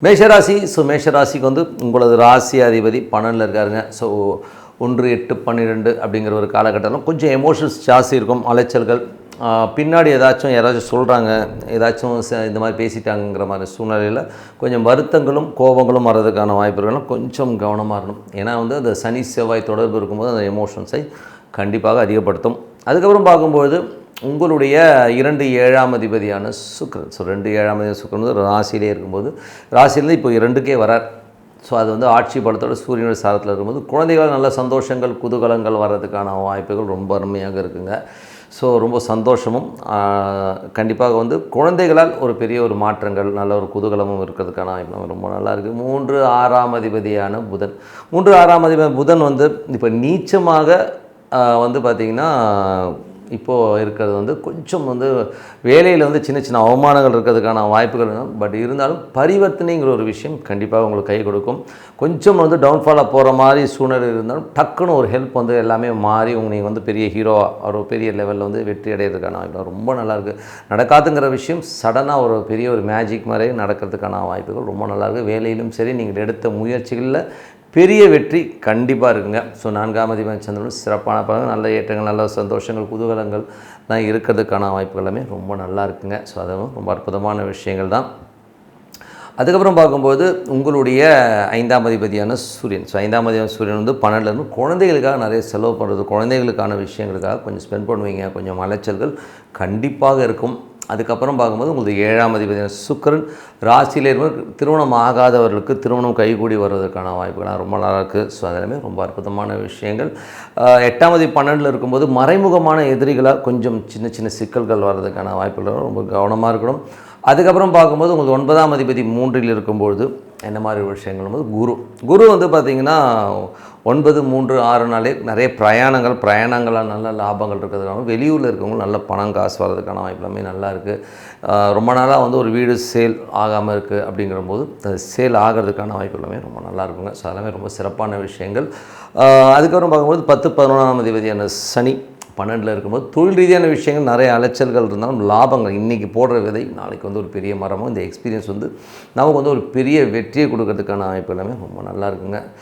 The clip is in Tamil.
மேஷராசி. மேஷராசிக்கு உங்களது ராசி அதிபதி 12ல் இருக்காருங்க. 1, 8, 12 அப்படிங்கிற ஒரு காலகட்டத்தில் கொஞ்சம் எமோஷன்ஸ் ஜாஸ்தி இருக்கும், அலைச்சல்கள். பின்னாடி யாராச்சும் சொல்கிறாங்க, ஏதாச்சும் இந்த மாதிரி பேசிட்டாங்கிற மாதிரி சூழ்நிலையில் கொஞ்சம் வருத்தங்களும் கோபங்களும் வர்றதுக்கான வாய்ப்புகளும் கொஞ்சம் கவனமாக இருக்கணும். ஏன்னா அந்த சனி செவ்வாய் தொடர்பு இருக்கும்போது அந்த எமோஷன்ஸை கண்டிப்பாக அதிகப்படுத்தும். அதுக்கப்புறம் பார்க்கும்போது உங்களுடைய 2 7ஆம் அதிபதியான சுக்கிரன். 2 7ஆம் அதிபதி சுக்கிரன் ராசியிலே இருக்கும்போது, ராசியிலேருந்து இப்போ 2க்கே வரார். அது ஆட்சி பலத்தோட சூரியனோட சாரத்தில் இருக்கும்போது குழந்தைகள் நல்ல சந்தோஷங்கள் குதூகலங்கள் வர்றதுக்கான வாய்ப்புகள் ரொம்ப அருமையாக இருக்குங்க. ரொம்ப சந்தோஷமும் கண்டிப்பாக குழந்தைகளால் ஒரு பெரிய ஒரு மாற்றங்கள் நல்ல ஒரு குதூகலமும் இருக்கிறதுக்கான வாய்ப்பு ரொம்ப நல்லா இருக்குது. 3 6ஆம் அதிபதியான புதன். 3 6ஆம் அதிபதி புதன் இப்போ நீச்சமாக பார்த்திங்கன்னா இப்போது இருக்கிறது கொஞ்சம் வேலையில் சின்ன சின்ன அவமானங்கள் இருக்கிறதுக்கான வாய்ப்புகள் வேணும். பட் இருந்தாலும் பரிவர்த்தனைங்கிற ஒரு விஷயம் கண்டிப்பாக உங்களுக்கு கை கொடுக்கும். கொஞ்சம் டவுன்ஃபாலாக போகிற மாதிரி சூழ்நிலை இருந்தாலும் டக்குன்னு ஒரு ஹெல்ப் எல்லாமே மாறி நீங்கள் பெரிய ஹீரோ ஒரு பெரிய லெவலில் வெற்றி அடைகிறதுக்கான வாய்ப்பு ரொம்ப நல்லாயிருக்கு. நடக்காதுங்கிற விஷயம் சடனாக ஒரு பெரிய ஒரு மேஜிக் மாதிரி நடக்கிறதுக்கான வாய்ப்புகள் ரொம்ப நல்லாயிருக்கு. வேலையிலும் சரி, நீங்கள் எடுத்த முயற்சிகளில் பெரிய வெற்றி கண்டிப்பாக இருக்குங்க. 4ஆம் அதிபதி சந்திரன் சிறப்பான பலன், நல்ல ஏற்றங்கள், நல்ல சந்தோஷங்கள், குதூகலங்கள் தான் இருக்கிறதுக்கான வாய்ப்புகள் எல்லாமே ரொம்ப நல்லா இருக்குங்க. அதுவும் ரொம்ப அற்புதமான விஷயங்கள் தான். அதுக்கப்புறம் பார்க்கும்போது உங்களுடைய 5ஆம் அதிபதியான சூரியன். 5ஆம் அதிபதியான சூரியன் 12லேருந்து குழந்தைகளுக்காக நிறைய செலவு பண்ணுறது, குழந்தைகளுக்கான விஷயங்களுக்காக கொஞ்சம் ஸ்பெண்ட் பண்ணுவீங்க. கொஞ்சம் அலைச்சல்கள் கண்டிப்பாக இருக்கும். அதுக்கப்புறம் பார்க்கும்போது உங்களுக்கு 7ஆம் அதிபதியான சுக்கிரன் ராசியிலே இருக்கும். திருமணம் ஆகாதவர்களுக்கு திருமணம் கைகூடி வர்றதுக்கான வாய்ப்புகள்லாம் ரொம்ப நல்லா இருக்குது. அதெல்லாமே ரொம்ப அற்புதமான விஷயங்கள். 8ஆம் அதிபதி 12ல் இருக்கும்போது மறைமுகமான எதிரிகளால் கொஞ்சம் சின்ன சின்ன சிக்கல்கள் வர்றதுக்கான வாய்ப்புகள் ரொம்ப கவனமாக இருக்கணும். அதுக்கப்புறம் பார்க்கும்போது உங்களுக்கு 9ஆம் அதிபதி 3ல் இருக்கும்பொழுது என்ன மாதிரி விஷயங்கள் குரு பார்த்திங்கன்னா 9, 3, 6 நாளே நிறைய பிரயாணங்களால் நல்ல லாபங்கள் இருக்கிறதுக்கான, வெளியூரில் இருக்கவங்க நல்ல பணம் காசு வர்றதுக்கான வாய்ப்பு எல்லாமே நல்லா இருக்குது. ரொம்ப நாளாக ஒரு வீடு சேல் ஆகாமல் இருக்குது அப்படிங்கிறபோது அது சேல் ஆகிறதுக்கான வாய்ப்பு எல்லாமே ரொம்ப நல்லா இருக்குங்க. அதெல்லாமே ரொம்ப சிறப்பான விஷயங்கள். அதுக்கப்புறம் பார்க்கும்போது 10, 11ஆம் அதிபதியான சனி 12ல் இருக்கும்போது தொழில் ரீதியான விஷயங்கள் நிறைய அலைச்சல்கள் இருந்தாலும் லாபங்கள், இன்றைக்கி போடுற விதை நாளைக்கு ஒரு பெரிய மரமும், இந்த எக்ஸ்பீரியன்ஸ் நமக்கு ஒரு பெரிய வெற்றியை கொடுக்கறதுக்கான வாய்ப்பு எல்லாமே ரொம்ப நல்லா இருக்குங்க.